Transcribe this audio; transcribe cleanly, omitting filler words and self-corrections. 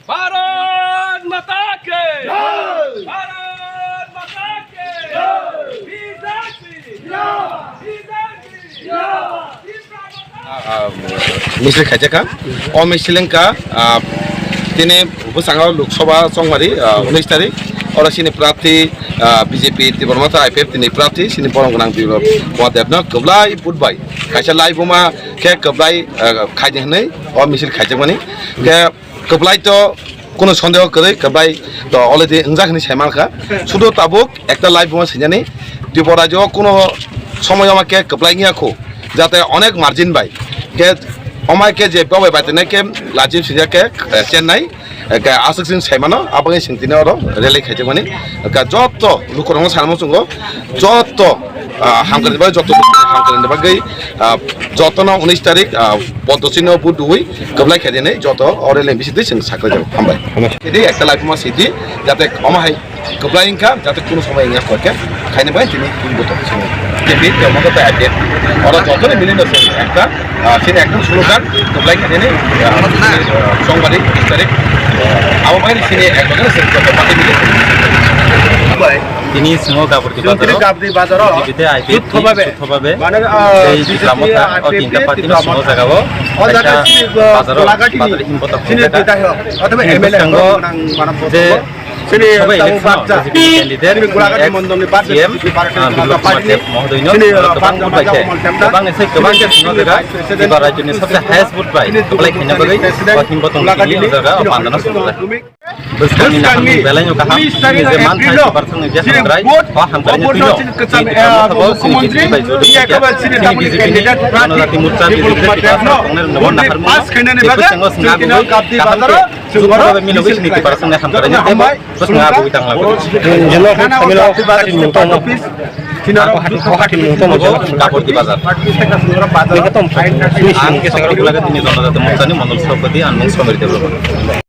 भारत माता के भारत माता के मिसिल खाइजाखा अ मिसिलेंका दिनै उपसांगाव लोकसभा संगमारी 19 तारिख और सिनि प्रार्थी बीजेपी तिबरमाथा आईपीएफ दिनै प्रार्थी सिनि बरंगनां बवादेबनो कबलाय बुटबाय खाइसा लाइबुमा के कबलाय खाइजेहनै अ मिसिल खाइजामानि के कबलाय तो কোনো সন্দেহ করে কবাই তো অলরেডি ইংজাখনি সাইমালখা শুধু তাবুক একটা লাইভ বোমা সিজানি ত্রিপুরা রাজ্য কোনো সময় আমাকে কবলাই নিয়াখো যাতে অনেক মার্জিন বাই কে অমাইকে যে বাবাই বাইতেনে কে লাজিম সিজাকে চেন্নাই কে আসিন সাইমানো আবাঙ্গি সিংতিনে অর রেলে খাইতে মানে যত লুকরং সানমো চুঙ্গো যত হামকানি বাই যত হামকানি বাগै যতন 19 तारिख পদ্ধতিনো বুদুই কবলাই খাইদেনে যত অরেলে বিসিতে সিং সাকরে যাব হামবাই এদি একটা লাইভ মা সিদি যাতে অমাহাই কবলাই ইনকা যাতে কোনো সময় ইয়া করকে খাইনে বাই তিনি বুলবত সিং কেবি মতো আইডে অর যতনে মিলিন আছে একটা সিনে একদম স্লোগান কবলাই খাইদেনে সোমবারে 20 तारिख আবো বাইরে সিনে একদম সিং যত পাতে মিলে তিনি সিংহ গাবর্তি বাজার টিভিতে আইপিএফ সুস্থভাবে এই গ্রামতা ও তিনটা পার্টি সিংহ জাগাব বাজার হিমপত অথবা এমএলএ যে সবাই ইলেকশন ক্যান্ডিডেট সিএম মহোদয় गोबां एसे गोबां सिंह जायगा एबार राज्यनि सबसे हाइस्ट भोट पाइ कबलाय खाइना बागै हिमपतन टिनि जायगा पांदाना सुबुला बोसखानि नाखनि बेलायनो गाहाम जे मान थाइ पारसन जे हामद्राय बा हामद्रायनि तिनो सिनि बाय जोदि बिजेपि कैंडिडेट जनजाति मोर्चा बिजेपि कांग्रेस नबन नाहार पास खाइनानि बागै सिंह गाबदि बाजार सुबरबाबे मिलबि सिनि पारसन हामद्रायनि तेमा बसना बुइ तांलागो जेनो सामिल पार्टी नोंथां office Sinar Kohati Kapurti Bazar. Ang kisah kalau kita ini zona jatuh muncani menurut seperti anmung seperti itu.